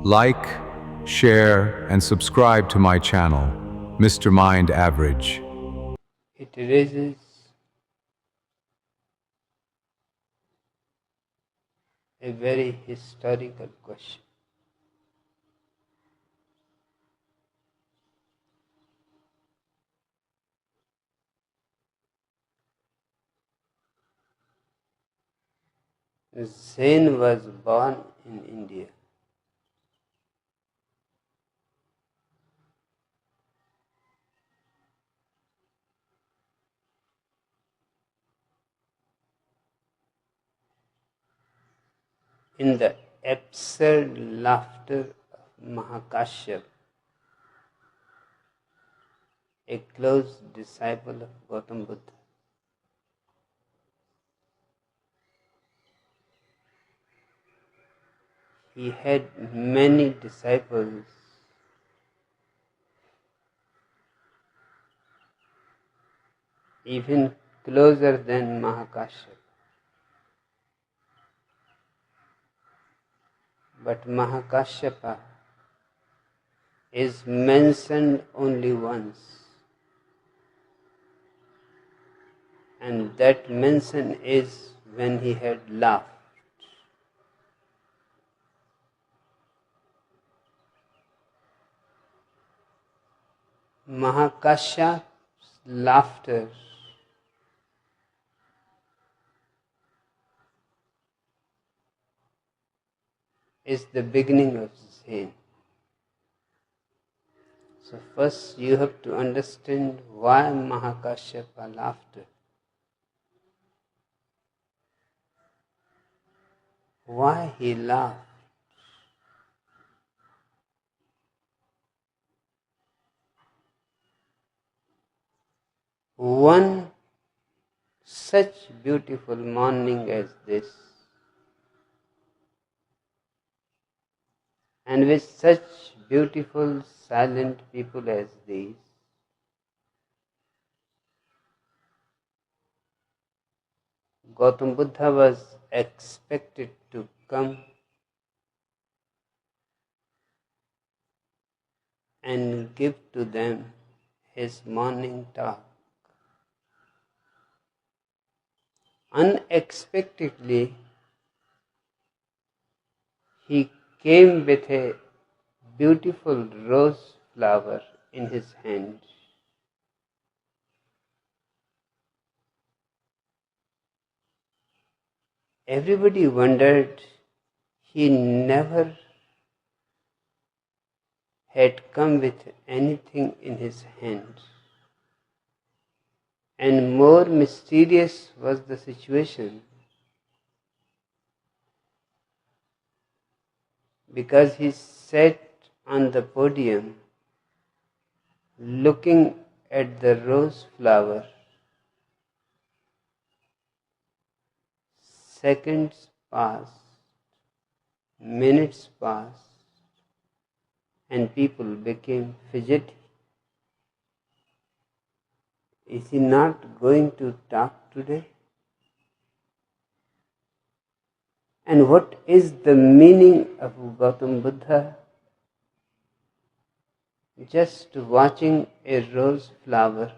Like, share, and subscribe to my channel, Mr.Mind.Average. It raises a very historical question. Zen was born in India. In the absurd laughter of Mahakashyap, a close disciple of Gautam Buddha. He had many disciples even closer than Mahakashyap. But Mahakashyapa is mentioned only once, and that mention is when he had laughed. Mahakashyap's laughter is the beginning of Zen. So first you have to understand why Mahakashyapa laughed. Why he laughed. One such beautiful morning as this, and with such beautiful silent people as these, Gautam Buddha was expected to come and give to them his morning talk. Unexpectedly, he came with a beautiful rose flower in his hand. Everybody wondered. He never had come with anything in his hand. And more mysterious was the situation, because he sat on the podium looking at the rose flower. Seconds passed, minutes passed, and people became fidgety. Is he not going to talk today? And what is the meaning of Gautam Buddha just watching a rose flower?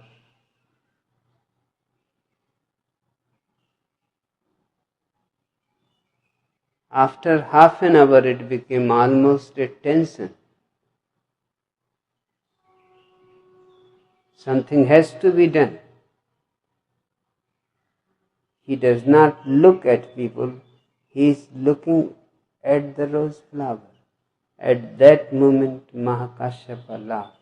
After half an hour it became almost a tension. Something has to be done. He does not look at people, he is looking at the rose flower. At that moment Mahakashyapa laughed.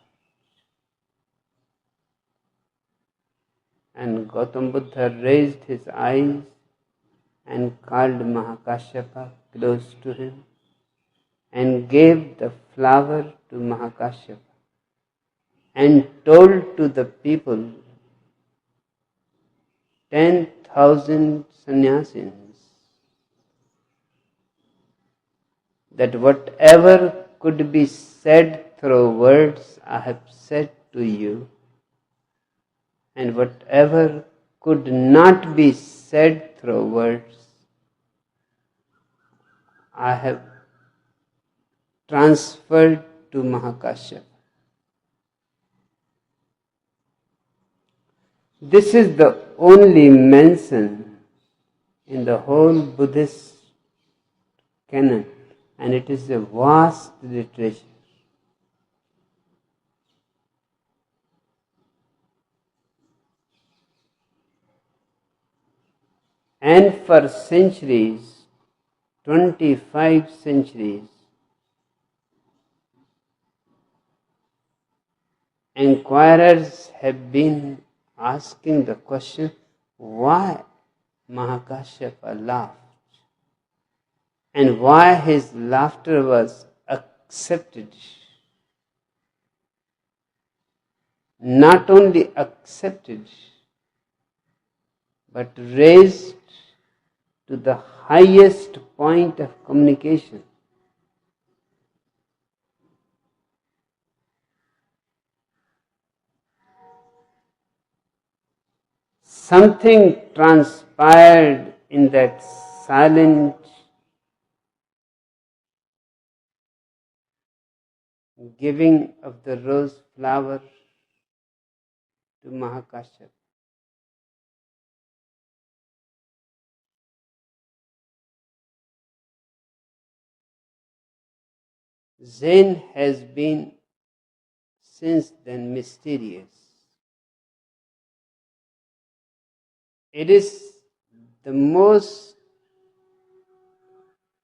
And Gautam Buddha raised his eyes and called Mahakashyapa close to him and gave the flower to Mahakashyapa and told to the people, 10,000 sannyasis, that whatever could be said through words I have said to you, and whatever could not be said through words I have transferred to Mahakashyapa. This is the only mention in the whole Buddhist canon, and it is a vast literature. And for centuries, 25 centuries, inquirers have been asking the question, why Mahakashyapa laughed and why his laughter was accepted. Not only accepted, but raised to the highest point of communication. Something transpired in that silent giving of the rose flower to Mahakashyapa. Zen has been since then mysterious. It is the most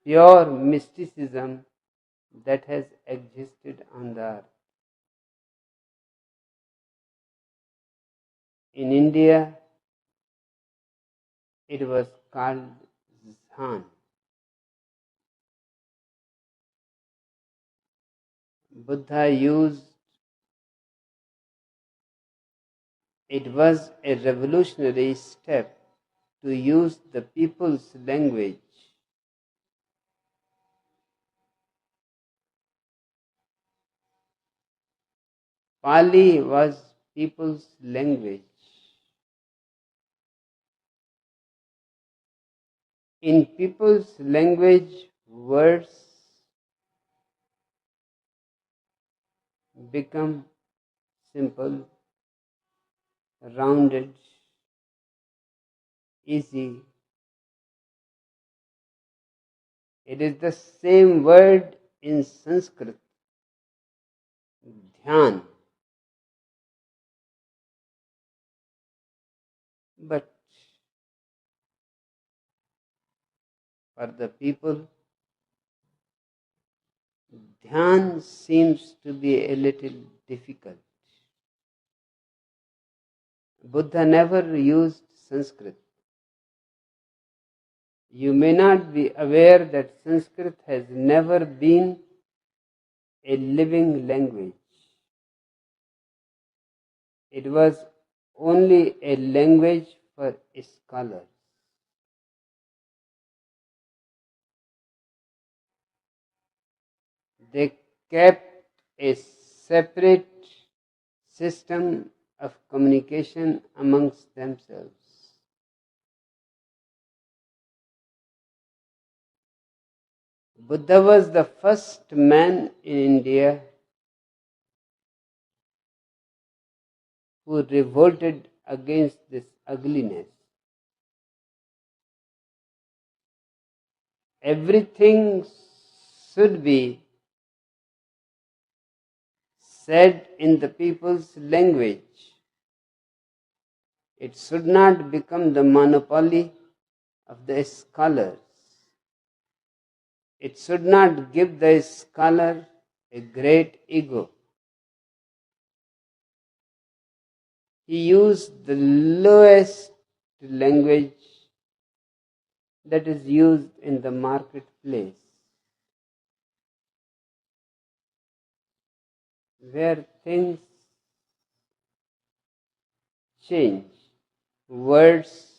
pure mysticism that has existed on the earth. In India, it was called Zhan. Buddha used it was a revolutionary step to use the people's language. Pali was people's language. In people's language, words become simple, rounded, easy. It is the same word in Sanskrit, dhyan. But for the people, dhyan seems to be a little difficult. Buddha never used Sanskrit. You may not be aware that Sanskrit has never been a living language. It was only a language for scholars. They kept a separate system of communication amongst themselves. Buddha was the first man in India who revolted against this ugliness. Everything should be said in the people's language. It should not become the monopoly of the scholars. It should not give the scholar a great ego. He used the lowest language that is used in the marketplace, where things change. Words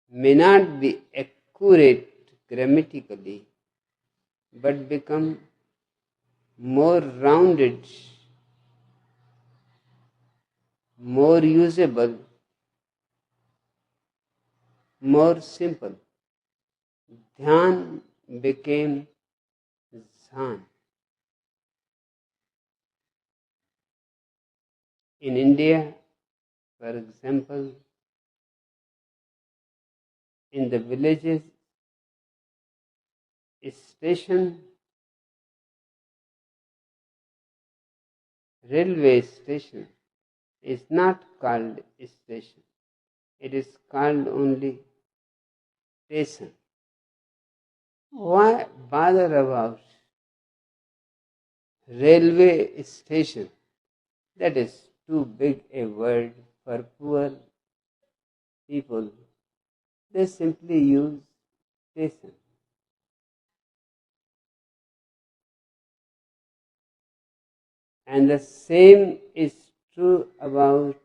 may not be accurate grammatically, but become more rounded, more usable, more simple. Dhyan became Zhan. In India, for example, in the villages, railway station is not called station. It is called only station. Why bother about railway station? That is too big a word for poor people. They simply use station. And the same is true about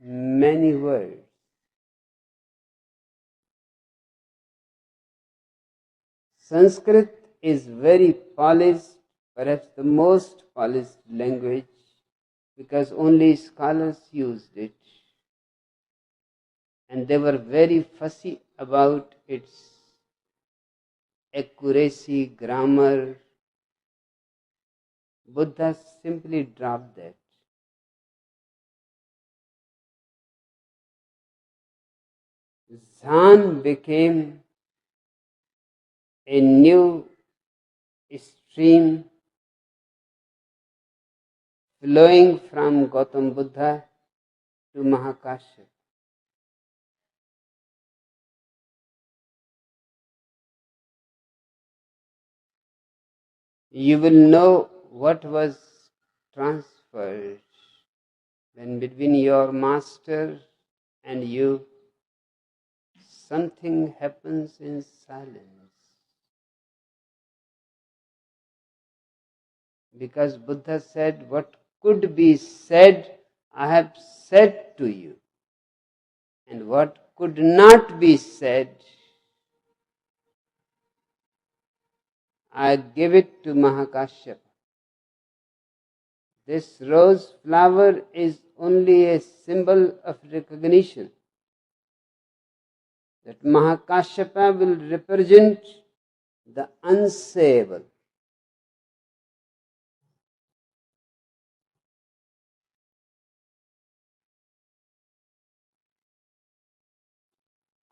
many words. Sanskrit is very polished, perhaps the most polished language, because only scholars used it. And they were very fussy about its accuracy, grammar. Buddha simply dropped that. Zhan became a new stream flowing from Gautam Buddha to Mahakashyapa. You will know what was transferred when between your master and you something happens in silence. Because Buddha said, what could be said, I have said to you. And what could not be said, I give it to Mahakashyapa. This rose flower is only a symbol of recognition that Mahakashyapa will represent the unsayable.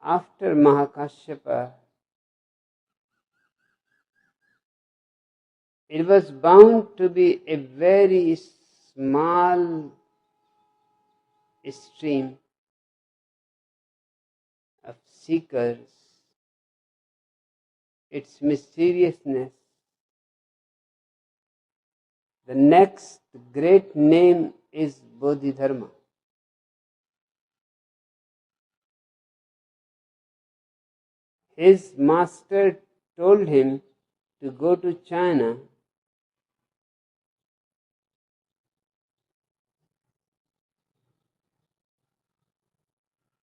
After Mahakashyapa, it was bound to be a very small stream of seekers. Its mysteriousness. The next great name is Bodhidharma. His master told him to go to China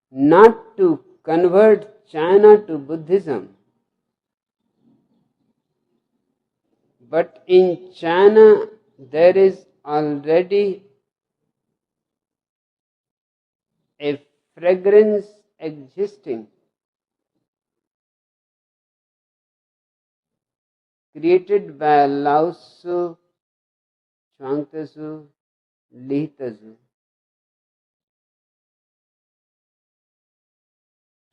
not to convert China to Buddhism, but in China there is already a fragrance existing, created by Lao Tzu, Chuang Tzu, Li Tzu.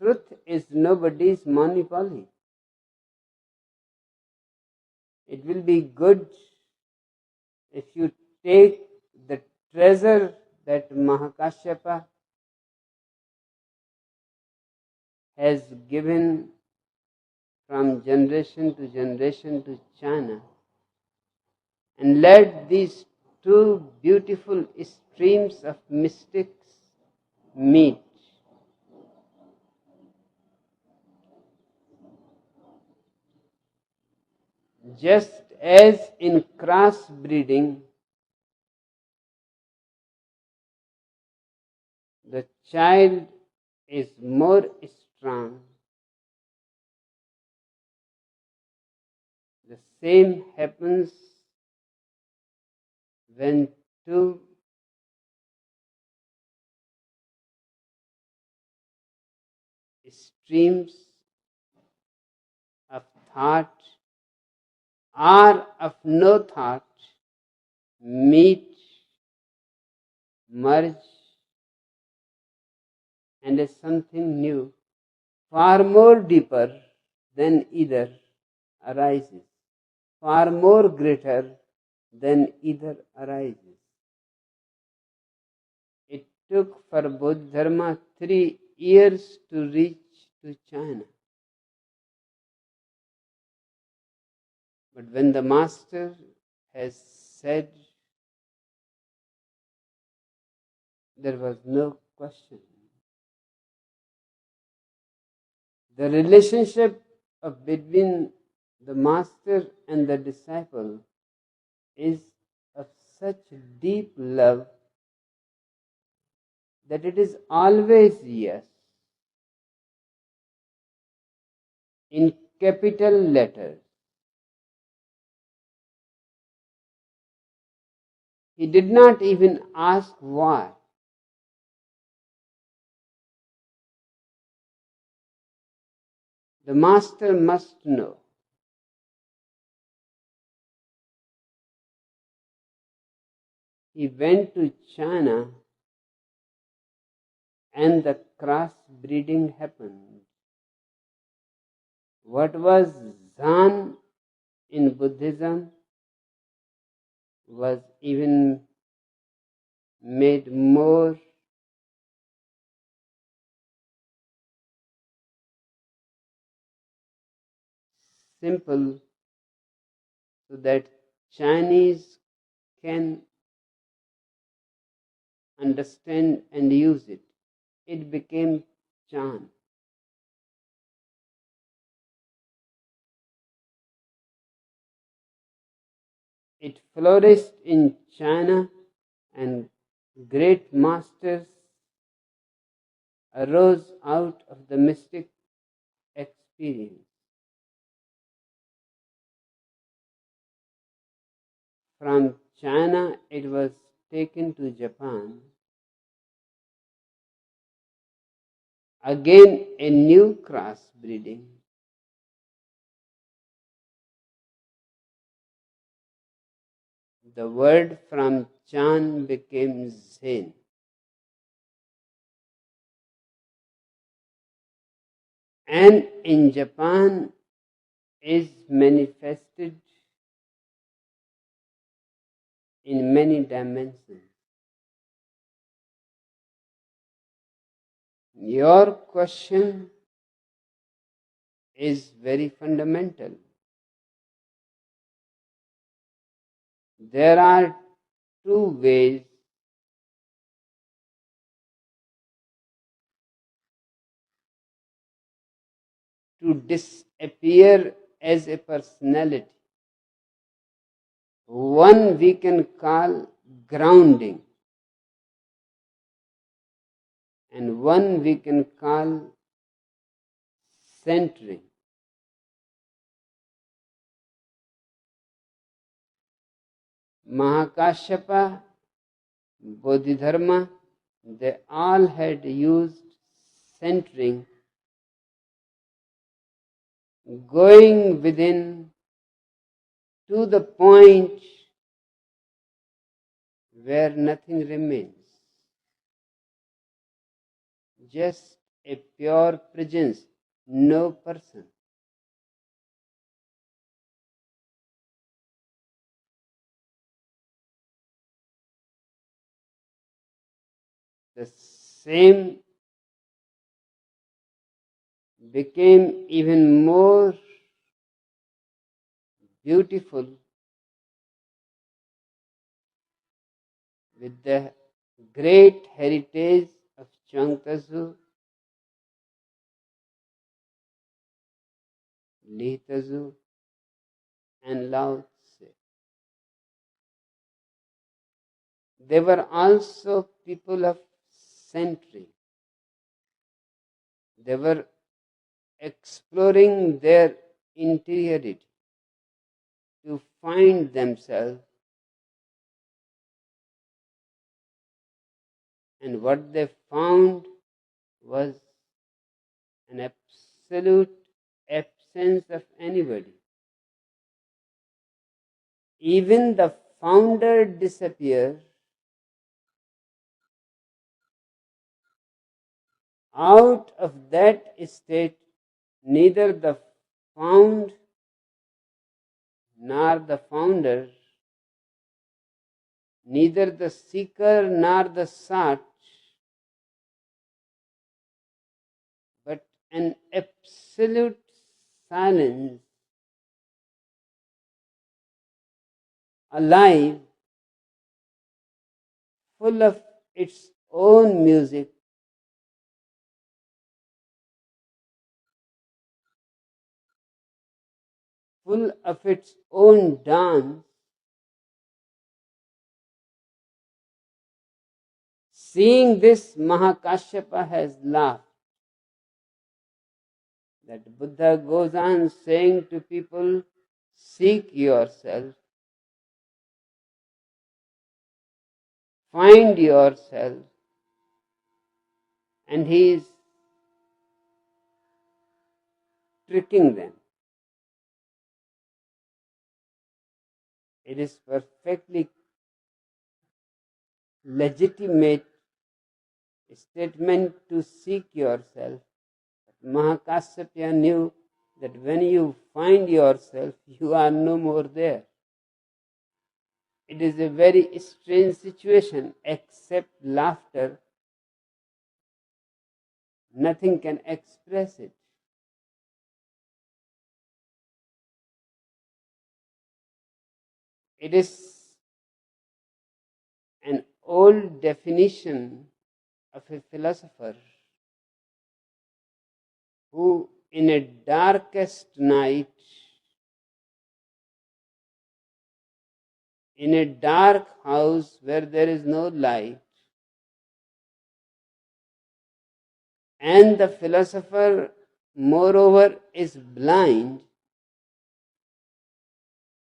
Truth is nobody's monopoly. It will be good if you take the treasure that Mahakashyapa has given from generation to China and let these two beautiful streams of mystics meet. Just as in crossbreeding, the child is more strong, the same happens when two streams thought or of no thought meet, merge, and as something new, far more deeper than either arises, far more greater than either arises. It took for Bodhidharma 3 years to reach to China. But when the Master has said, there was no question. The relationship between the Master and the disciple is of such deep love that it is always yes, in capital letters. He did not even ask why. The Master must know. He went to China and the cross-breeding happened. What was Zan in Buddhism was even made more simple so that Chinese can understand and use it. It became Chan. It flourished in China and great masters arose out of the mystic experience. From China it was taken to Japan. Again a new crossbreeding. The word from Chan became Zen. And in Japan is manifested in many dimensions. Your question is very fundamental. There are two ways to disappear as a personality. One we can call grounding, and one we can call centering. Mahakashyapa, Bodhidharma, they all had used centering, going within to the point where nothing remains. Just a pure presence, no person. The same became even more beautiful with the great heritage of Chuang-Tzu, Li-Tzu, and Lao-Tse. They were also people of century. They were exploring their interiority to find themselves, and what they found was an absolute sense of anybody. Even the founder disappears. Out of that state, neither the found nor the founder, neither the seeker nor the sought, but an absolute silence, alive, full of its own music, full of its own dance. Seeing this, Mahakashyapa has laughed. That Buddha goes on saying to people, seek yourself, find yourself, and he is tricking them. It is perfectly legitimate statement to seek yourself. But Mahakasyapa knew that when you find yourself, you are no more there. It is a very strange situation. Except laughter, nothing can express it. It is an old definition of a philosopher who, in a darkest night, in a dark house where there is no light, and the philosopher, moreover, is blind,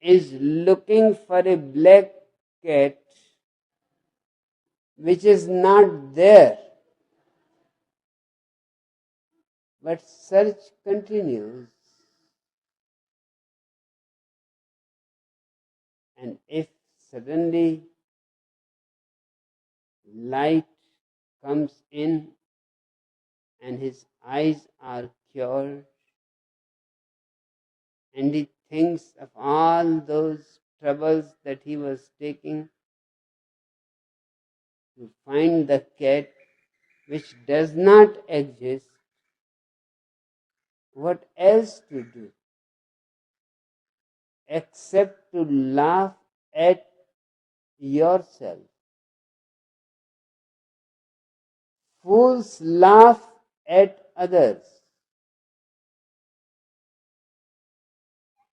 is looking for a black cat which is not there. But search continues. And if suddenly light comes in and his eyes are cured, and he thinks of all those troubles that he was taking to find the cat which does not exist, what else to do except to laugh at yourself? Fools laugh at others.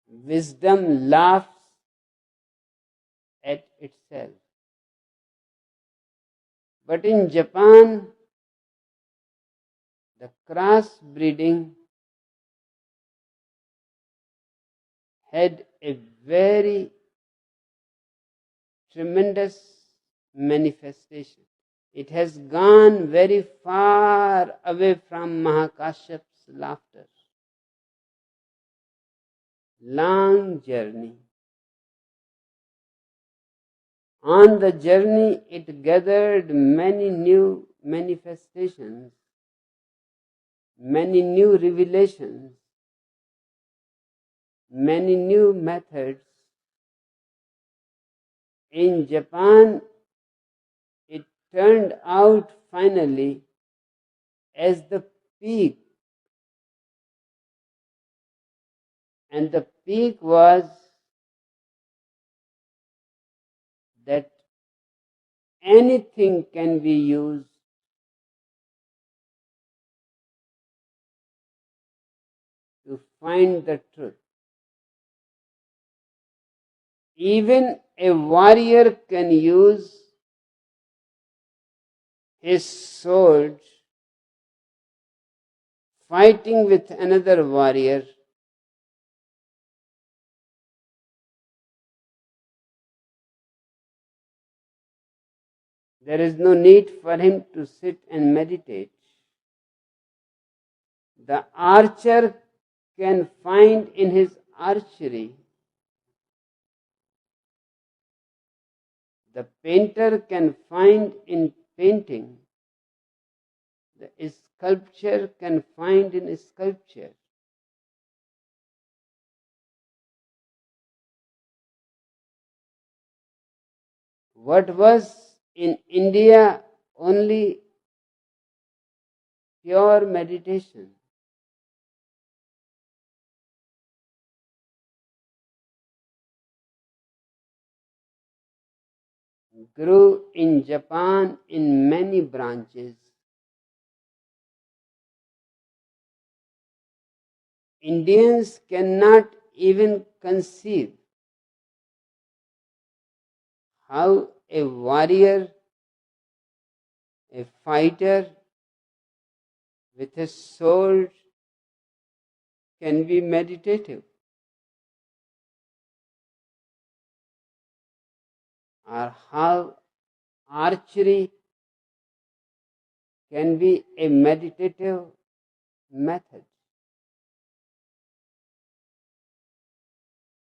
Wisdom laughs at itself. But in Japan, the cross breeding had a very tremendous manifestation. It has gone very far away from Mahakashyap's laughter. Long journey. On the journey, it gathered many new manifestations, many new revelations, many new methods. In Japan, it turned out finally as the peak. And the peak was that anything can be used to find the truth. Even a warrior can use his sword fighting with another warrior. There is no need for him to sit and meditate. The archer can find in his archery, the painter can find in painting, the sculpture can find in sculpture. What was in India only pure meditation grew in Japan in many branches. Indians cannot even conceive how a warrior, a fighter with a sword can be meditative, or how archery can be a meditative method.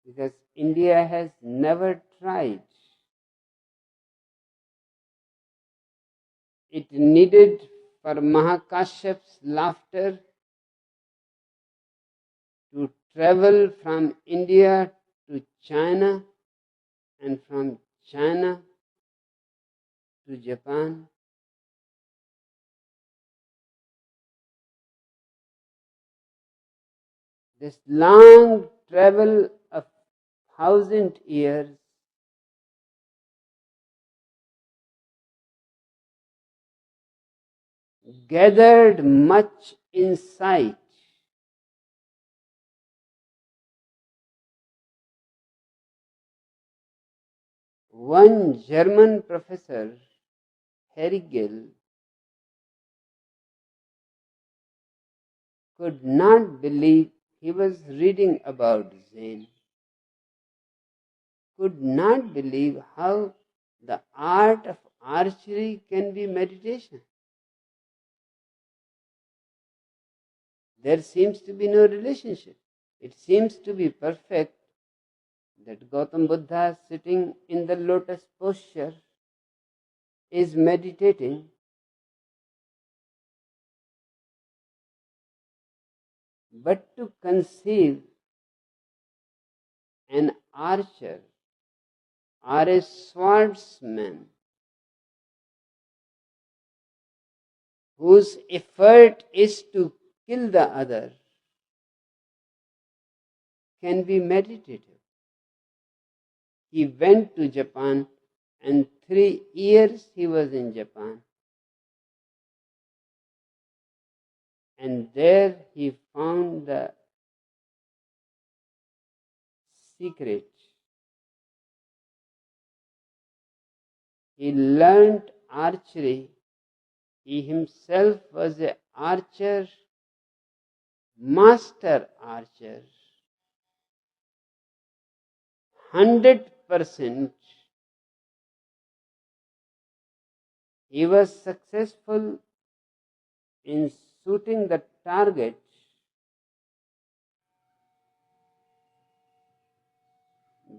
Because India has never tried. It needed for Mahakashyap's laughter to travel from India to China and from China to Japan. This long travel of 1,000 years gathered much insight. One German professor, Herigel, could not believe he was reading about Zen, could not believe how the art of archery can be meditation. There seems to be no relationship. It seems to be perfect that Gautam Buddha sitting in the lotus posture is meditating, but to conceive an archer or a swordsman whose effort is to kill the other can be meditative. He went to Japan, and 3 years he was in Japan. And there he found the secret. He learned archery. He himself was an archer, master archer. 100% he was successful in shooting the target,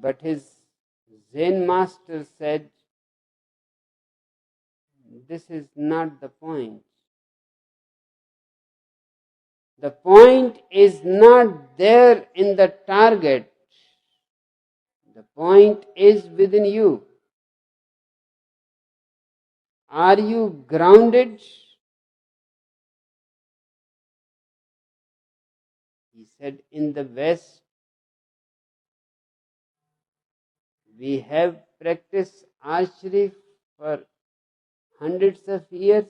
but his Zen master said, this is not the point. The point is not there in the target. The point is within you. Are you grounded? He said, in the West, we have practiced archery for hundreds of years.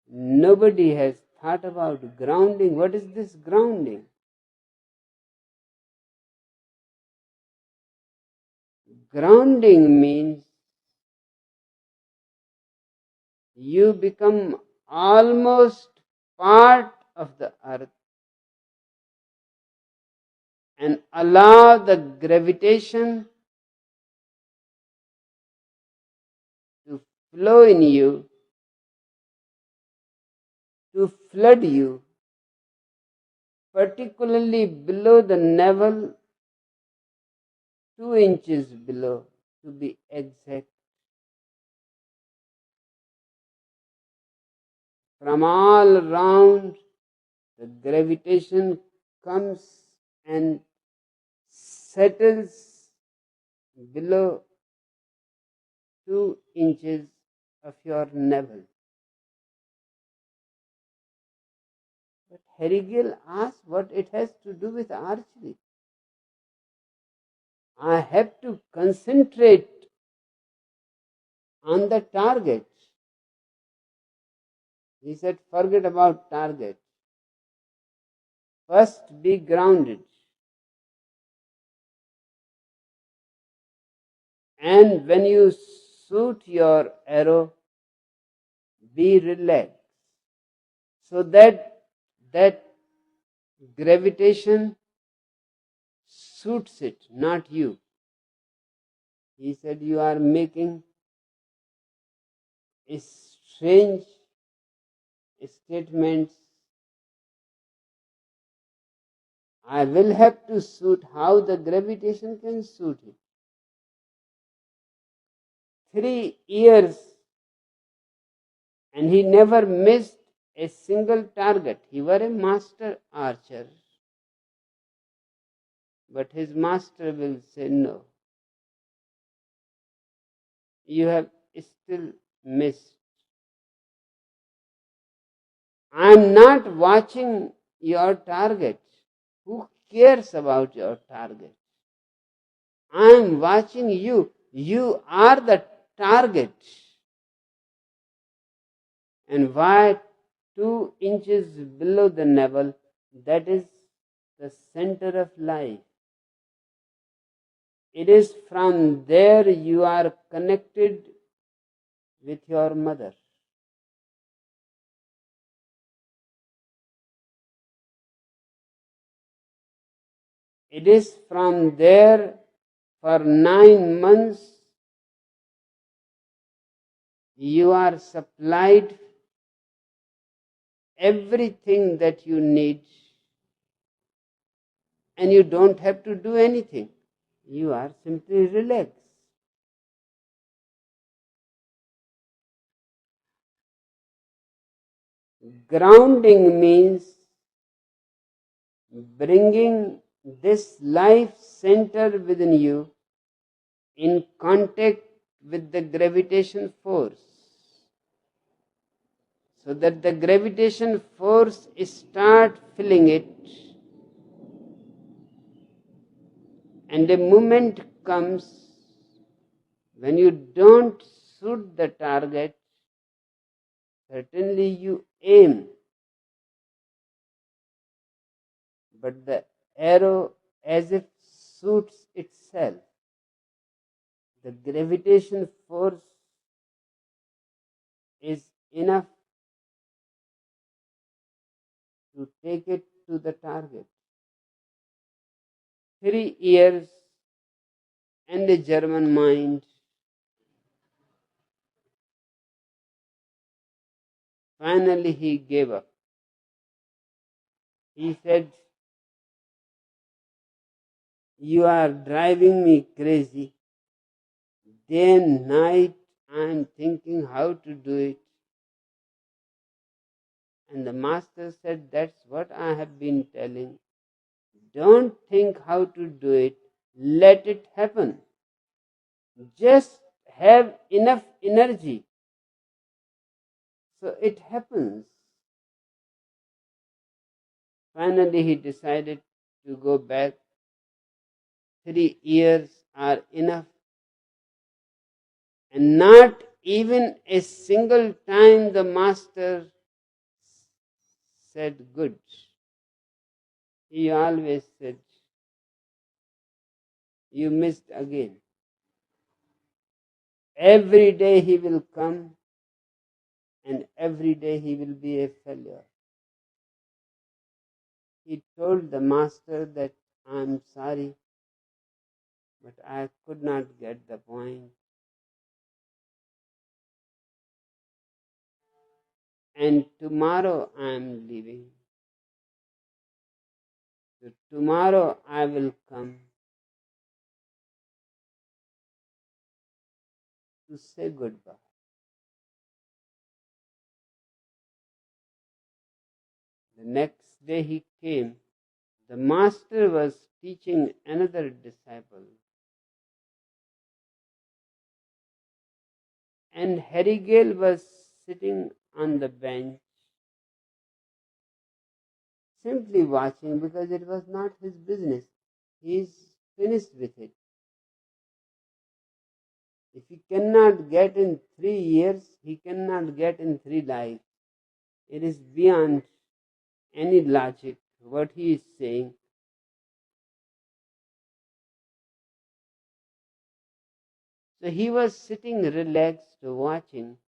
Nobody has thought about grounding. What is this grounding? Grounding means you become almost part of the earth and allow the gravitation to flow in you, to flood you particularly below the navel, 2 inches below, to be exact. From all around, the gravitation comes and settles below 2 inches of your navel. But Harry asked what it has to do with archery. I have to concentrate on the target. He said, forget about target. First be grounded. And when you shoot your arrow, be relaxed. So that gravitation suits it, not you. He said, you are making strange statements. I will have to suit how the gravitation can suit it. 3 years and he never missed a single target. He was a master archer. But his master will say, no, you have still missed. I am not watching your target. Who cares about your target? I am watching you. You are the target. And why 2 inches below the navel? That is the center of life. It is from there you are connected with your mother. It is from there for 9 months you are supplied everything that you need and you don't have to do anything. You are simply relaxed. Grounding means bringing this life center within you in contact with the gravitation force, so that the gravitation force start filling it, and a moment comes when you don't shoot the target. Certainly you aim, but the arrow as if shoots itself. The gravitation force is enough to take it to the target. 3 years and a German mind. Finally he gave up. He said, you are driving me crazy. Day and night I am thinking how to do it. And the master said, that's what I have been telling. Don't think how to do it. Let it happen. Just have enough energy. So it happens. Finally he decided to go back. 3 years are enough. And not even a single time the master said good. He always said, you missed again. Every day he will come and every day he will be a failure. He told the master that I am sorry, but I could not get the point. And tomorrow I am leaving. So tomorrow I will come to say goodbye. The next day he came. The master was teaching another disciple, and Harigale was sitting on the bench, simply watching because it was not his business. He is finished with it. If he cannot get in 3 years, he cannot get in 3 lives. It is beyond any logic what he is saying. So he was sitting relaxed, watching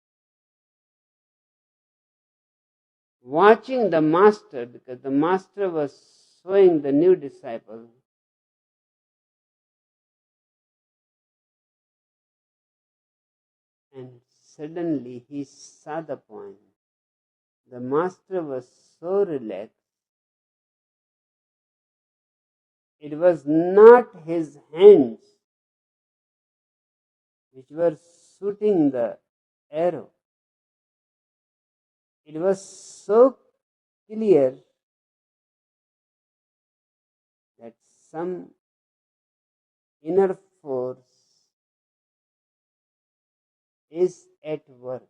the master, because the master was showing the new disciple. And suddenly he saw the point. The master was so relaxed. It was not his hands which were shooting the arrow. It was so clear that some inner force is at work.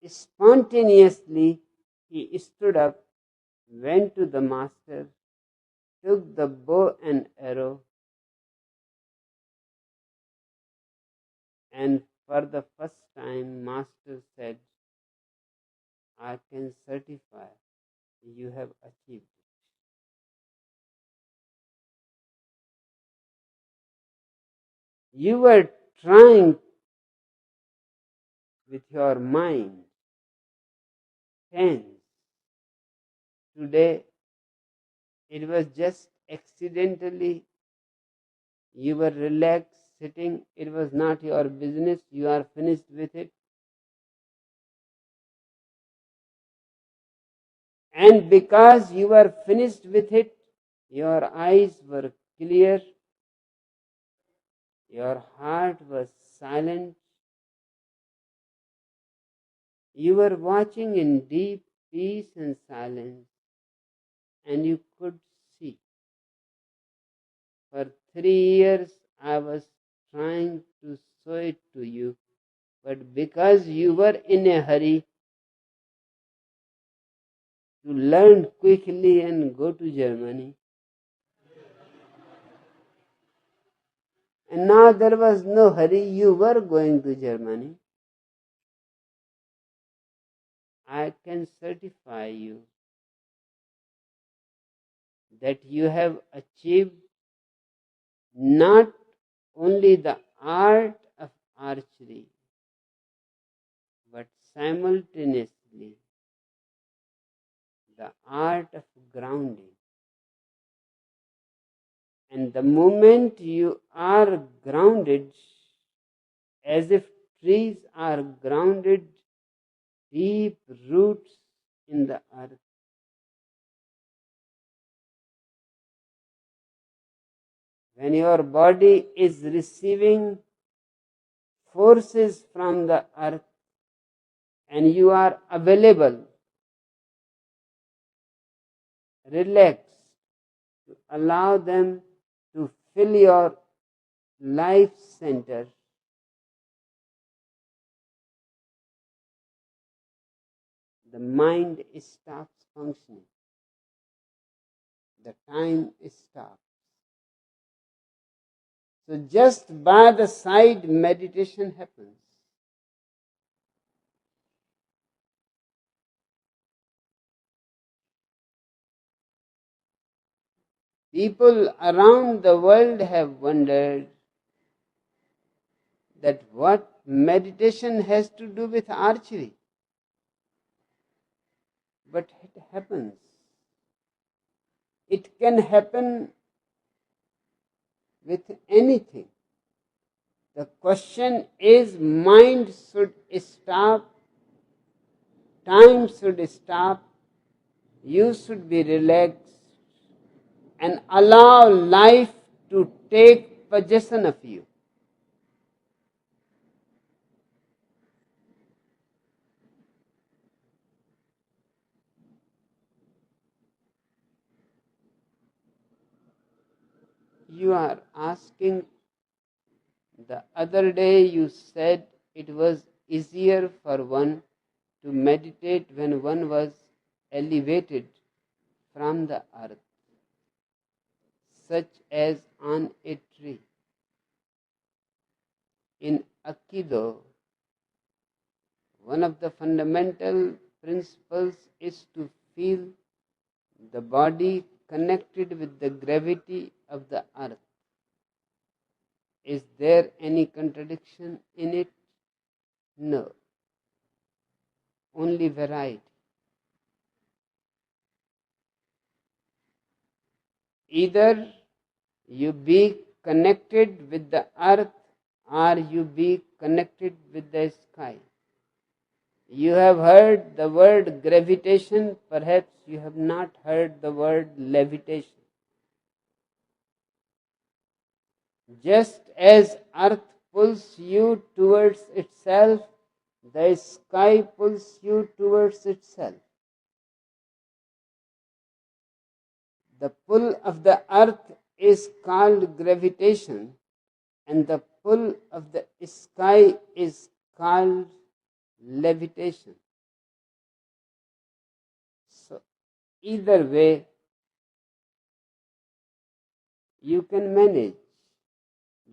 Spontaneously, he stood up, went to the master, took the bow and arrow, and for the first time, master said, I can certify you have achieved it. You were trying with your mind, tense. Today, it was just accidentally. You were relaxed, sitting. It was not your business. You are finished with it. And because you were finished with it, your eyes were clear, your heart was silent. You were watching in deep peace and silence, and you could see. For 3 years, I was trying to show it to you, but because you were in a hurry to learn quickly and go to Germany, and now there was no hurry, you were going to Germany, I can certify you that you have achieved not only the art of archery, but simultaneously the art of grounding. And the moment you are grounded, as if trees are grounded deep roots in the earth, when your body is receiving forces from the earth and you are available, relaxed, to allow them to fill your life center, the mind stops functioning. The time stops. So just by the side, meditation happens. People around the world have wondered that what meditation has to do with archery. But it happens. It can happen with anything. The question is, mind should stop, time should stop, you should be relaxed and allow life to take possession of you. You are asking, the other day you said it was easier for one to meditate when one was elevated from the earth, such as on a tree. In Aikido, one of the fundamental principles is to feel the body connected with the gravity of the earth. Is there any contradiction in it? No, only variety. Either you be connected with the earth or you be connected with the sky. You have heard the word gravitation, perhaps you have not heard the word levitation. Just as earth pulls you towards itself, the sky pulls you towards itself. The pull of the earth is called gravitation, and the pull of the sky is called levitation. So, either way, you can manage.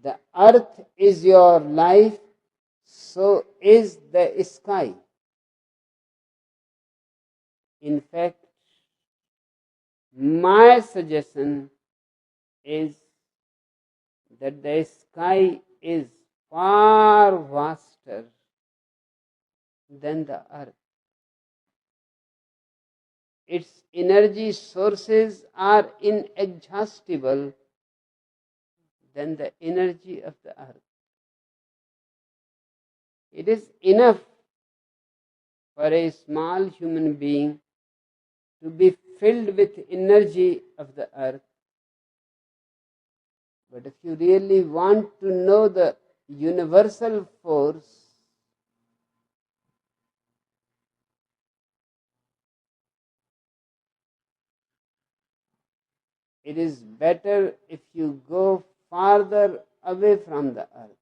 The earth is your life, so is the sky. In fact, my suggestion is that the sky is far vaster than the earth. Its energy sources are inexhaustible than the energy of the earth. It is enough for a small human being to be filled with energy of the earth. But if you really want to know the universal force, it is better if you go farther away from the earth.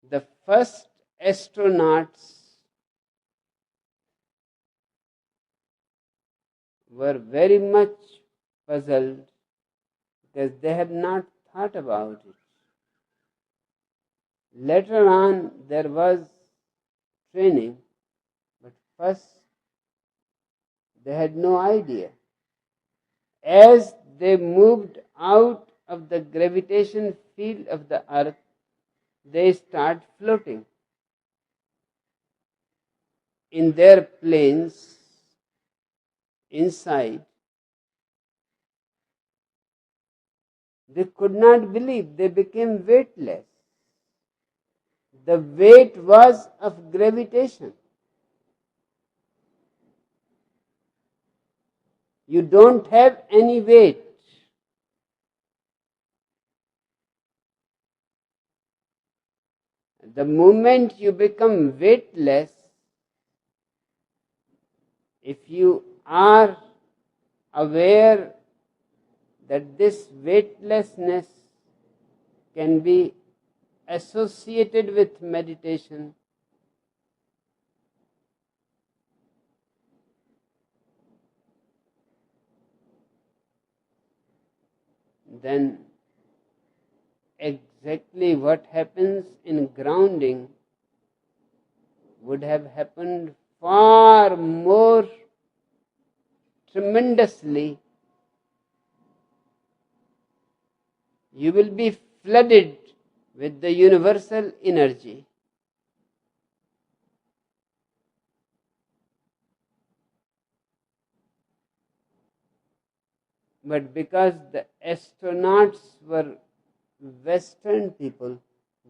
The first astronauts were very much puzzled because they had not thought about it. Later on, there was training, but first they had no idea. As they moved out of the gravitation field of the earth, they start floating in their planes inside. They could not believe they became weightless. The weight was of gravitation. You don't have any weight. The moment you become weightless, if you are aware that this weightlessness can be associated with meditation, then exactly what happens in grounding would have happened far more tremendously. You will be flooded with the universal energy. But because the astronauts were Western people,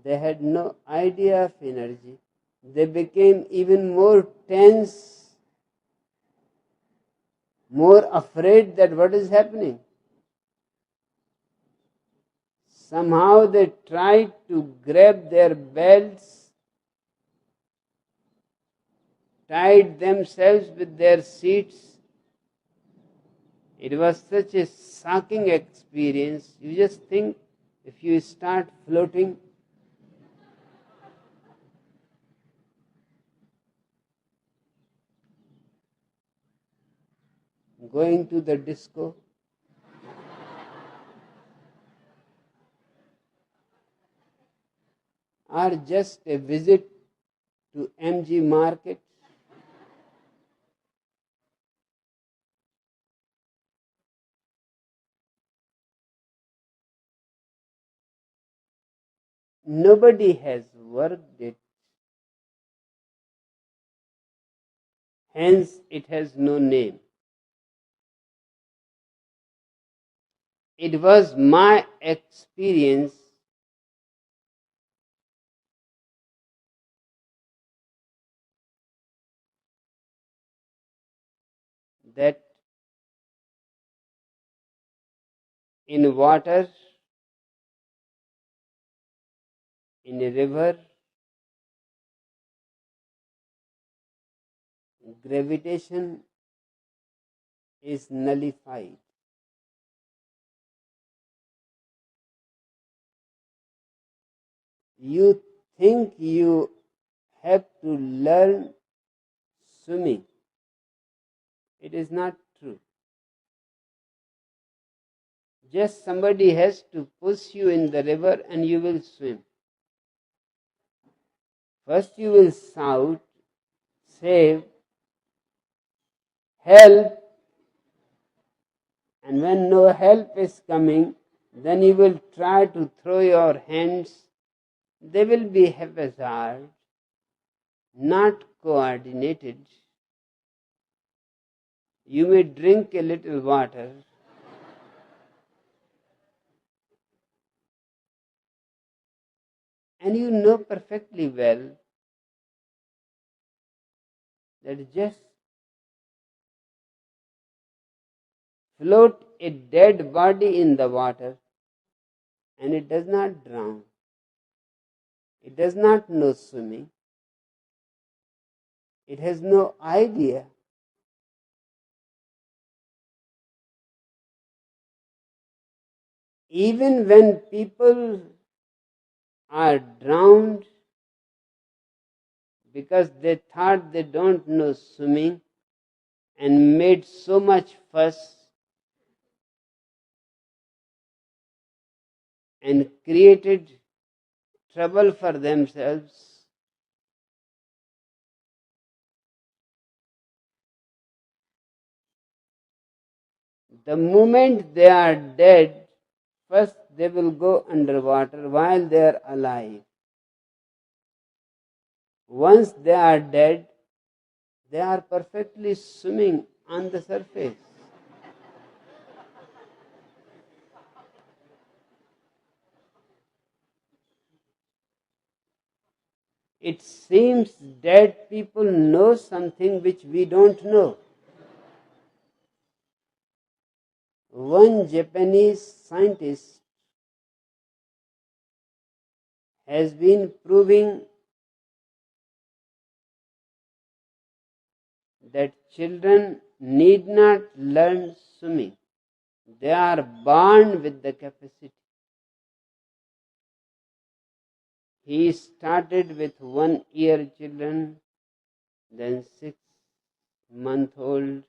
they had no idea of energy. They became even more tense, more afraid that what is happening. Somehow they tried to grab their belts, tied themselves with their seats. It was such a shocking experience. You just think if you start floating, going to the disco, or just a visit to MG Market, nobody has worked it. Hence, it has no name. It was my experience that in water, in a river, gravitation is nullified. You think you have to learn swimming. It is not true. Just somebody has to push you in the river and you will swim. First you will shout, save, help, and when no help is coming, then you will try to throw your hands. They will be haphazard, not coordinated. You may drink a little water, and you know perfectly well that just float a dead body in the water and it does not drown. It does not know swimming. It has no idea. Even when people are drowned because they thought they don't know swimming and made so much fuss and created trouble for themselves, the moment they are dead, first they will go underwater while they are alive. Once they are dead, they are perfectly swimming on the surface. It seems dead people know something which we don't know. One Japanese scientist has been proving that children need not learn swimming. They are born with the capacity. He started with 1 year children, then 6-month old.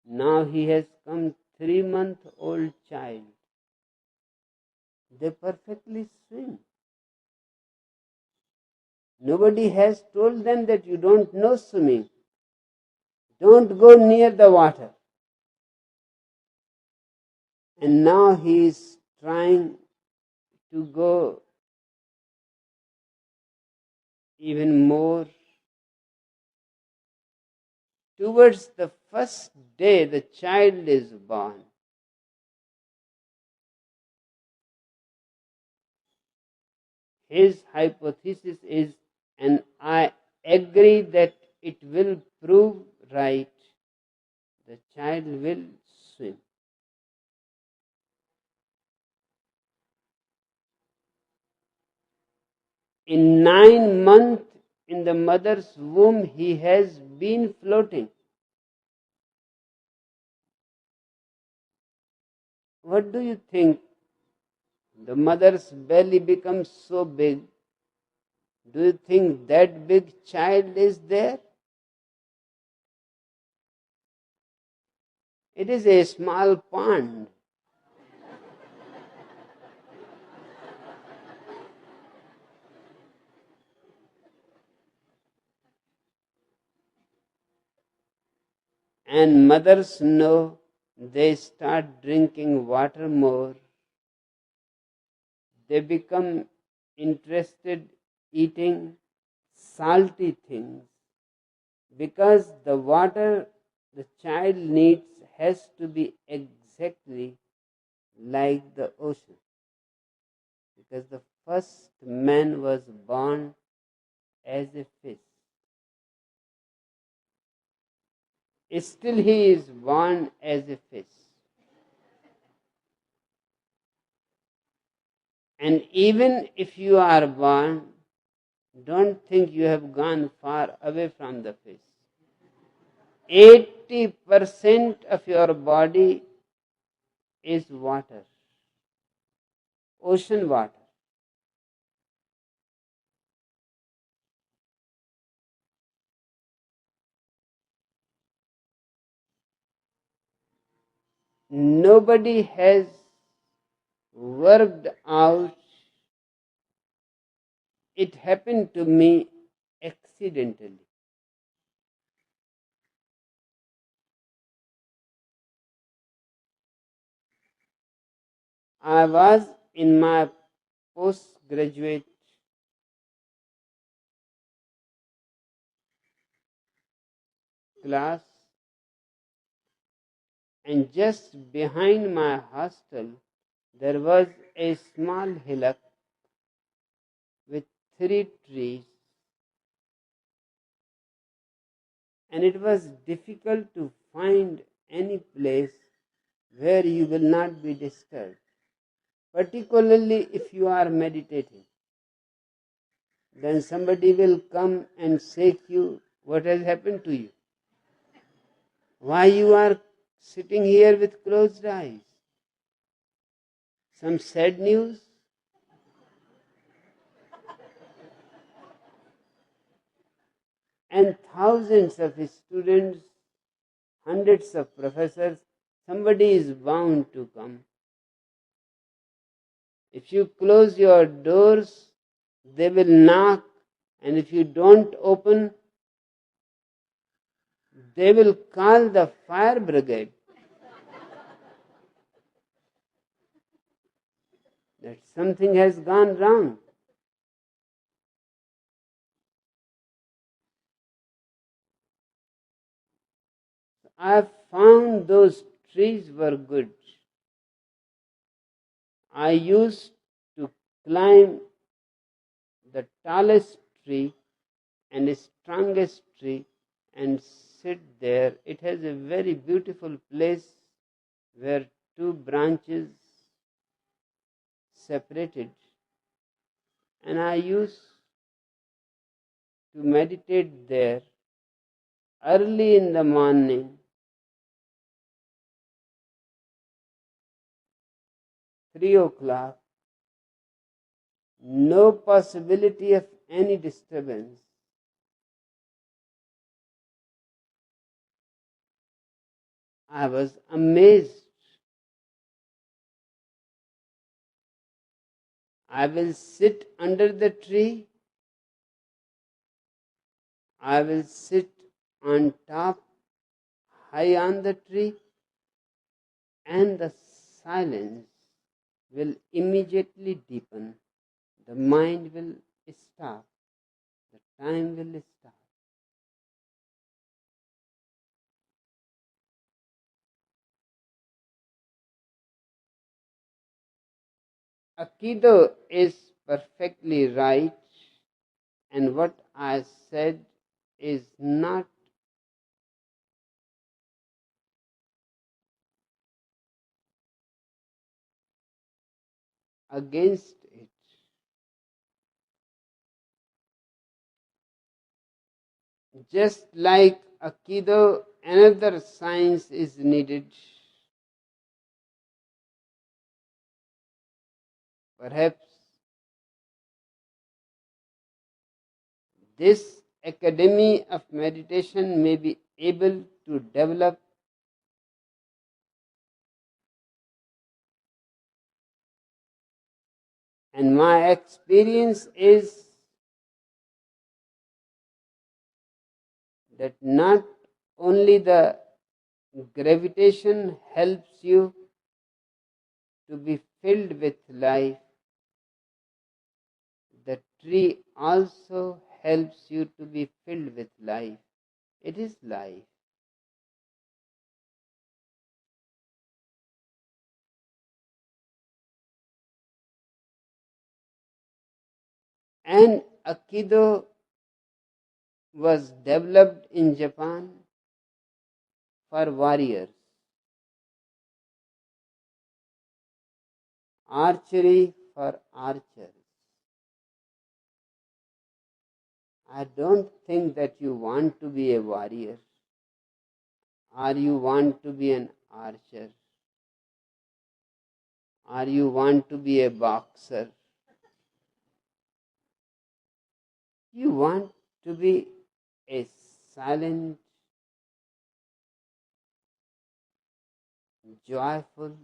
Now he has come 3-month-old child. They perfectly swim. Nobody has told them that you don't know swimming. Don't go near the water. And now he is trying to go even more towards the first day the child is born. his hypothesis is, and I agree that it will prove right, the child will swim. In 9 months in the mother's womb, he has been floating. What do you think? The mother's belly becomes so big. Do you think that big child is there? It is a small pond. And mothers know, they start drinking water more. They become interested eating salty things because the water the child needs has to be exactly like the ocean. Because the first man was born as a fish. Still he is born as a fish. And even if you are born, don't think you have gone far away from the fish. 80% of your body is water, ocean water. Nobody has worked out. It happened to me accidentally. I was in my postgraduate class, and just behind my hostel there was a small hillock with 3 trees, and it was difficult to find any place where you will not be disturbed, particularly if you are meditating. Then somebody will come and shake you. What has happened to you? Why you are sitting here with closed eyes? Some sad news? And thousands of students, hundreds of professors, somebody is bound to come. If you close your doors, they will knock, and if you don't open, they will call the fire brigade. That something has gone wrong. I found those trees were good. I used to climb the tallest tree and strongest tree and sit there. It has a very beautiful place where two branches separated, and I used to meditate there early in the morning, 3 o'clock, no possibility of any disturbance. I was amazed. I will sit under the tree. I will sit on top, high on the tree, and the silence will immediately deepen. The mind will stop. The time will stop. Aikido is perfectly right, and what I said is not against it. Just like Aikido, another science is needed. Perhaps this academy of meditation may be able to develop and my experience is that not only the gravitation helps you to be filled with life, the tree also helps you to be filled with life. It is life. And Aikido was developed in Japan for warriors. Archery for archers. I don't think that you want to be a warrior or you want to be an archer or you want to be a boxer. You want to be a silent, joyful,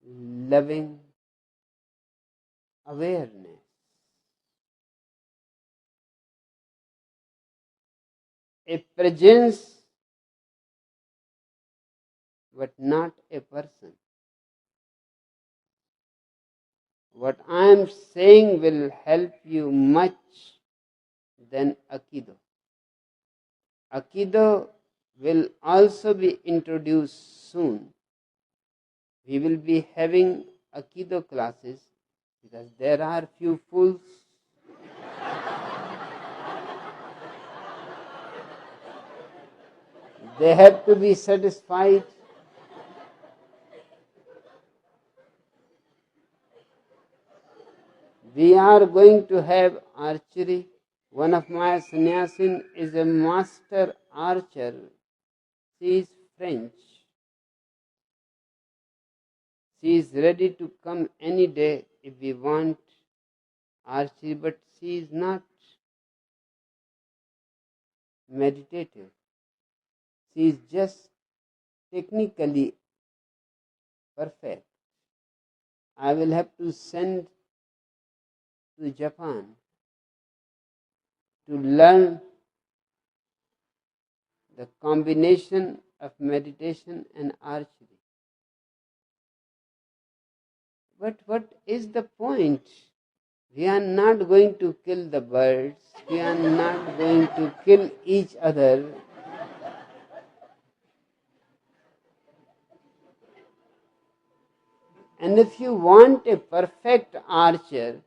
loving awareness. A presence, but not a person. What I am saying will help you much than Aikido. Aikido will also be introduced soon. We will be having Aikido classes because there are few fools they have to be satisfied. We are going to have archery. One of my sannyasin is a master archer. She is French. She is ready to come any day if we want archery, but she is not meditative. She is just technically perfect. I will have to send to Japan to learn the combination of meditation and archery. But what is the point? We are not going to kill the birds. We are not going to kill each other. And if you want a perfect archer,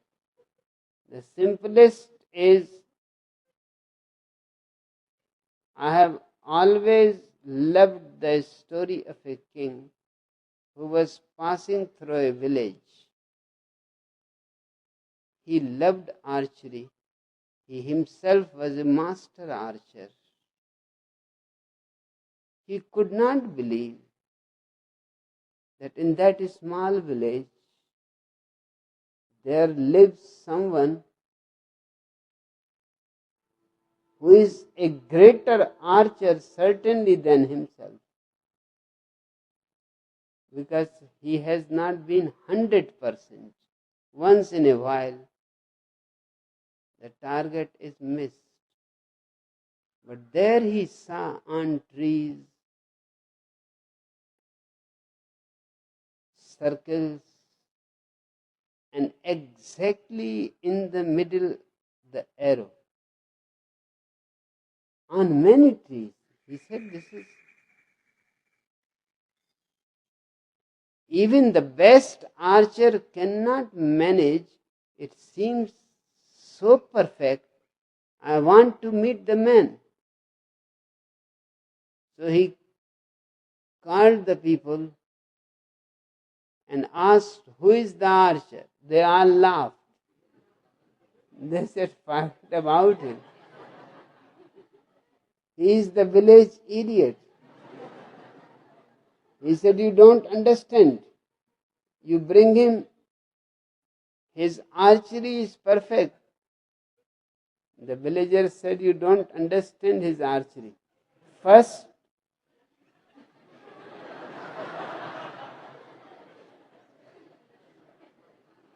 the simplest is, I have always loved the story of a king who was passing through a village. He loved archery. He himself was a master archer. He could not believe that in that small village there lives someone who is a greater archer certainly than himself, because he has not been 100%. Once in a while the target is missed. But there he saw on trees circles, and exactly in the middle the arrow. On many trees. He said, this is Even the best archer cannot manage. It seems so perfect. I want to meet the man. So he called the people and asked, who is the archer? They all laughed. They said, forget about him. He is the village idiot. He said, you don't understand. You bring him, his archery is perfect. The villagers said, you don't understand his archery. First,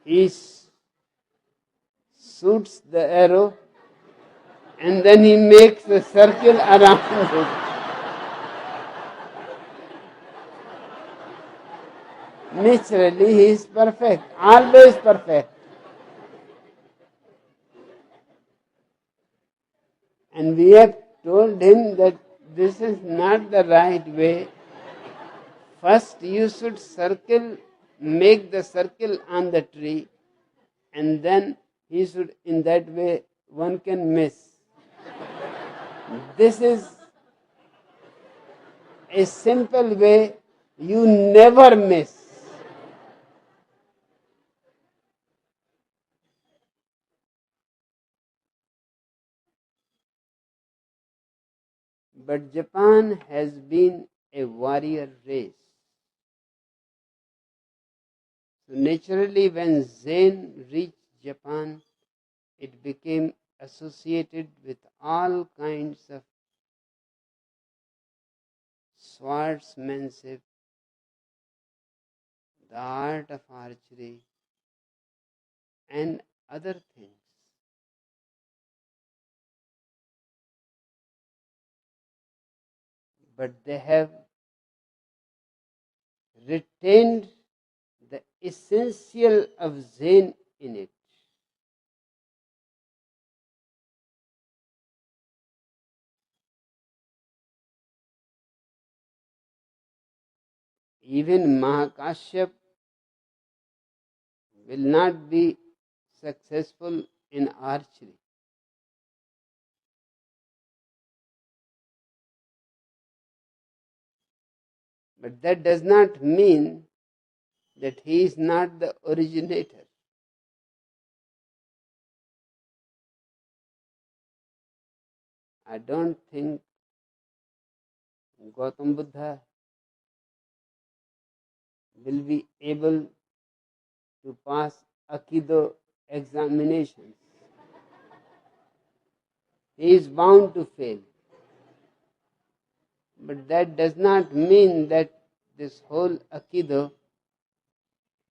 he shoots the arrow and then he makes a circle around it. Naturally, he is perfect, always perfect. And we have told him that this is not the right way. First, you should make the circle on the tree, and then he should, in that way, one can miss. This is a simple way, you never miss. But Japan has been a warrior race. So naturally, when Zen reached Japan, it became associated with all kinds of swordsmanship, the art of archery, and other things. But they have retained the essential of Zen in it. Even Mahakashyap will not be successful in archery. But that does not mean that he is not the originator. I don't think Gautam Buddha will be able to pass Aikido examinations. He is bound to fail. But that does not mean that this whole Aikido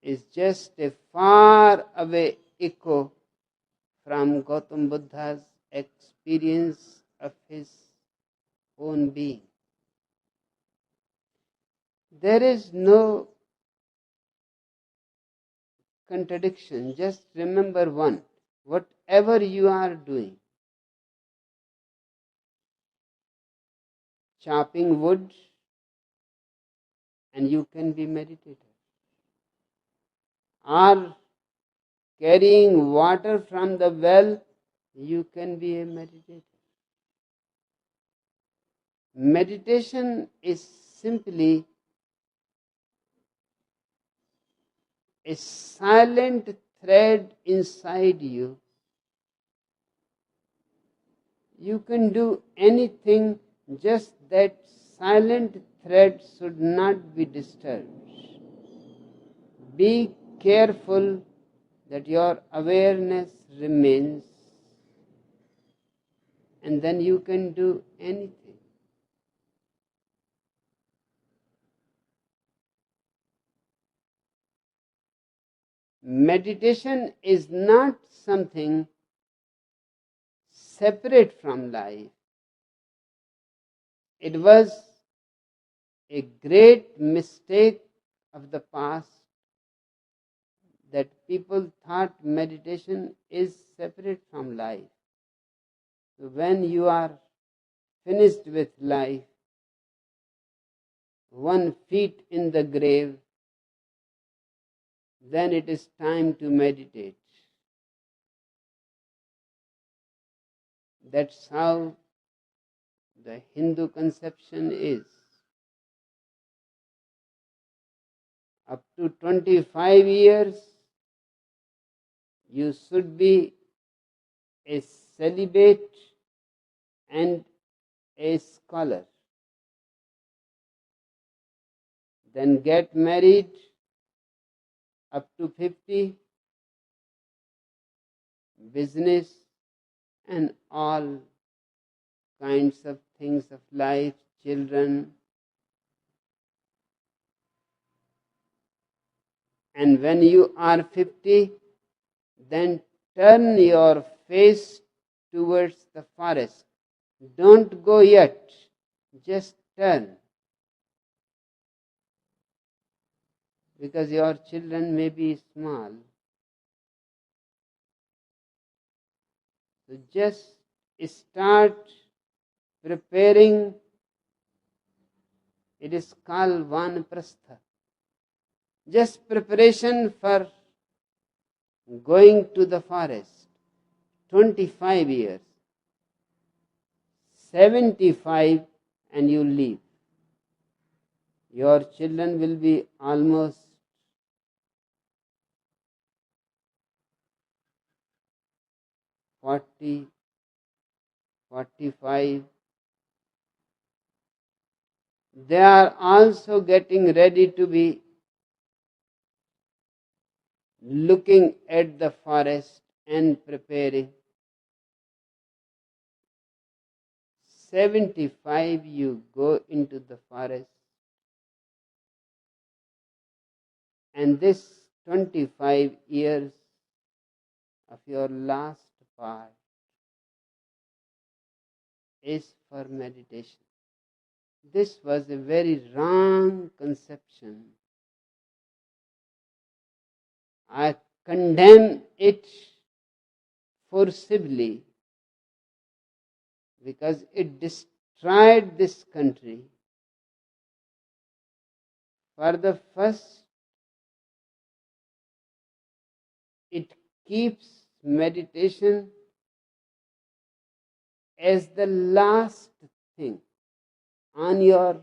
is just a far away echo from Gautam Buddha's experience of his own being. There is no contradiction. Just remember one. Whatever you are doing, chopping wood, and you can be meditator, or carrying water from the well, you can be a meditator. Meditation is simply a silent thread inside you. You can do anything, just that silent thread should not be disturbed. Be careful that your awareness remains, and then you can do anything. Meditation is not something separate from life. It was a great mistake of the past that people thought meditation is separate from life. So when you are finished with life, 1 feet in the grave, then it is time to meditate. That's how the Hindu conception is. Up to 25 years, you should be a celibate and a scholar. Then get married up to 50, business and all kinds of things of life, children. And when you are 50, then turn your face towards the forest. Don't go yet, just turn. Because your children may be small. So just start preparing. It is called Vanaprastha. Just preparation for going to the forest. 25 years. 75 and you leave. Your children will be almost 40, 45. They are also getting ready to be looking at the forest and preparing. 75 you go into the forest, and this 25 years of your last part is for meditation. This was a very wrong conception. I condemn it forcibly because it destroyed this country. For the first, it keeps meditation as the last thing on your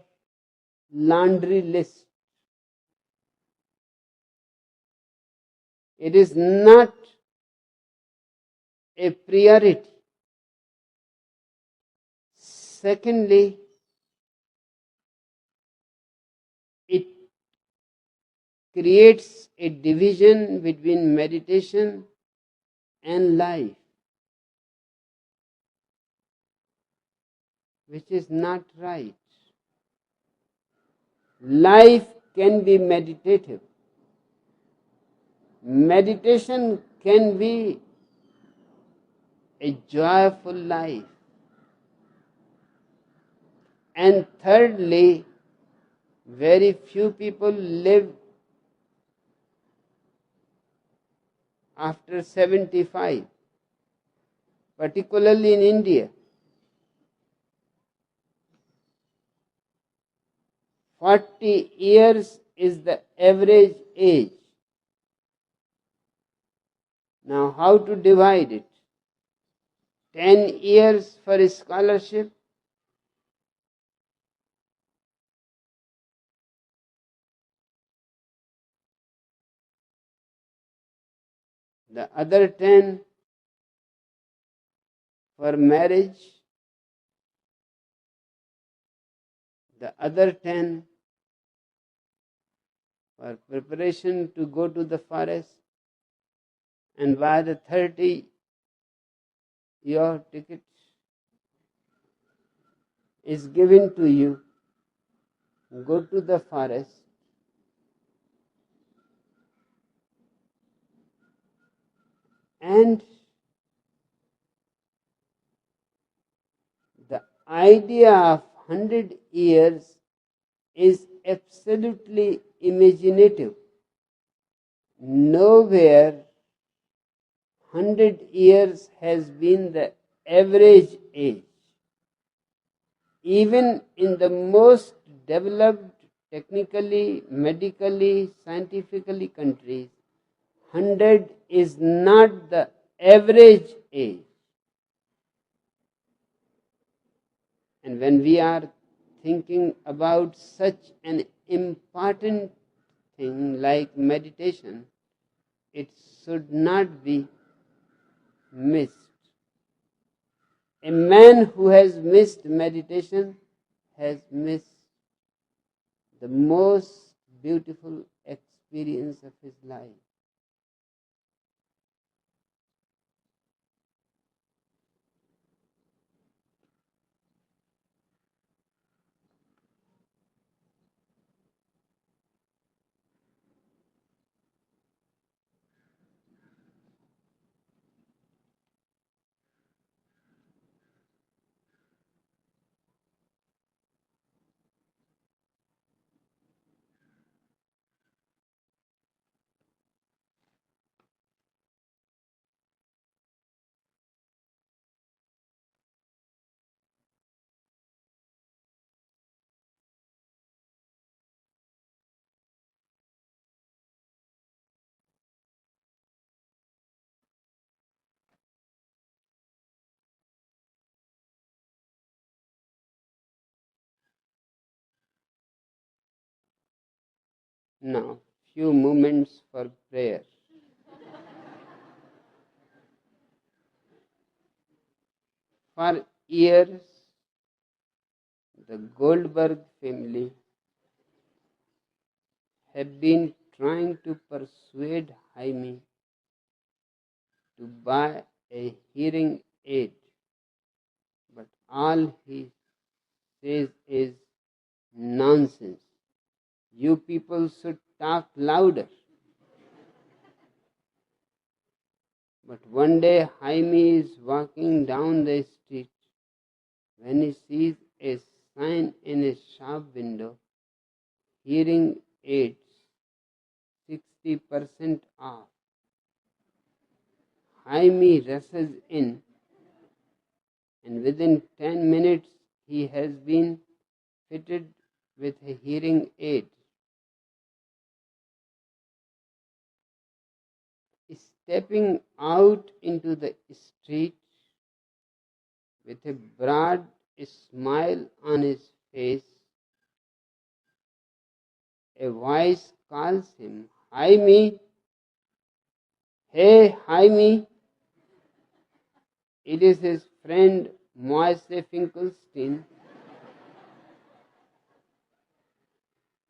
laundry list. It is not a priority. Secondly, it creates a division between meditation and life, which is not right. Life can be meditative. Meditation can be a joyful life. And thirdly, very few people live after 75, particularly in India. 40 years is the average age. Now, how to divide it? 10 years for a scholarship, the other 10 for marriage, the other 10 for preparation to go to the forest, and by the 30, your ticket is given to you. Go to the forest, and the idea of 100 years is absolutely imaginative. Nowhere 100 years has been the average age. Even in the most developed technically, medically, scientifically countries, 100 is not the average age. And when we are thinking about such an important thing like meditation, it should not be missed. A man who has missed meditation has missed the most beautiful experience of his life. Now, few moments for prayer. For years, the Goldberg family have been trying to persuade Jaime to buy a hearing aid, but all he says is nonsense. You people should talk louder. But one day Jaime is walking down the street when he sees a sign in a shop window, hearing aids 60% off. Jaime rushes in, and within 10 minutes he has been fitted with a hearing aid. Stepping out into the street with a broad smile on his face, a voice calls him, Jaime, hey Jaime. It is his friend Moise Finkelstein.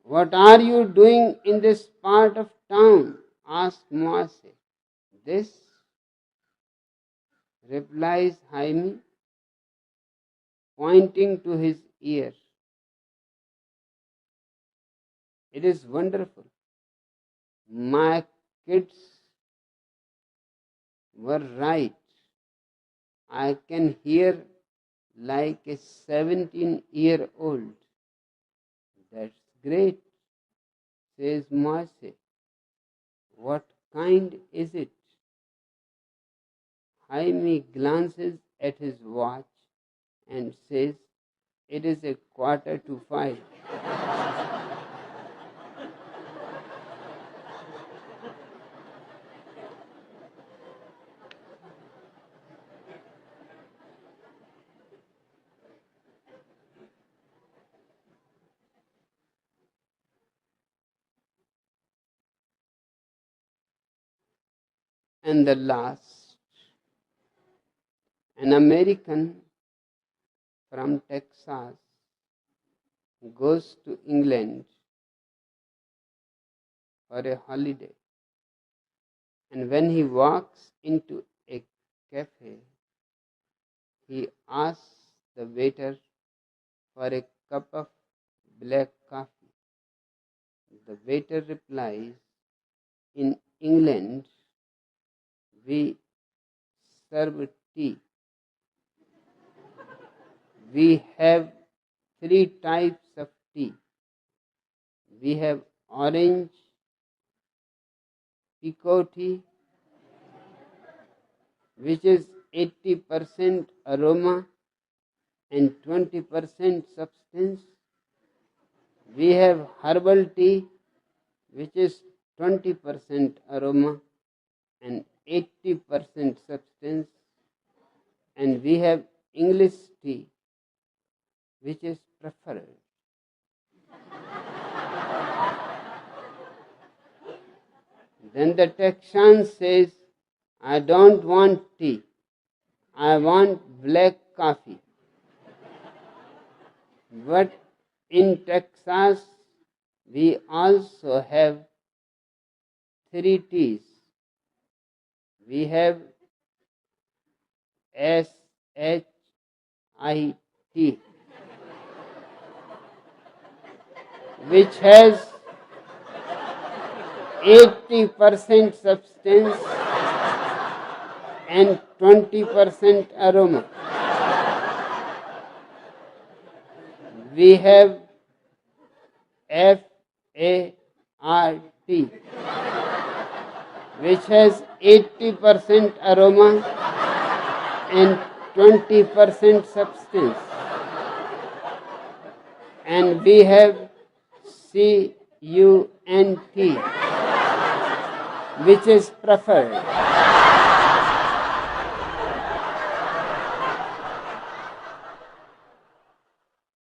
What are you doing in this part of town? Asked Moise. This, replies Jaime, pointing to his ear. It is wonderful. My kids were right. I can hear like a 17-year-old. That's great, says Moise. What kind is it? Jaime glances at his watch and says, it is 4:45. And the last, an American from Texas goes to England for a holiday. And when he walks into a cafe, he asks the waiter for a cup of black coffee. The waiter replies, in England, we serve tea. We have 3 types of tea. We have orange, pekoe tea, which is 80% aroma and 20% substance. We have herbal tea, which is 20% aroma and 80% substance, and we have English tea, which is preferred. Then the Texan says, I don't want tea, I want black coffee. But in Texas, we also have 3 T's. We have SHIT, which has 80% substance and 20% aroma. We have FART, which has 80% aroma and 20% substance. And we have CUNT, which is preferred.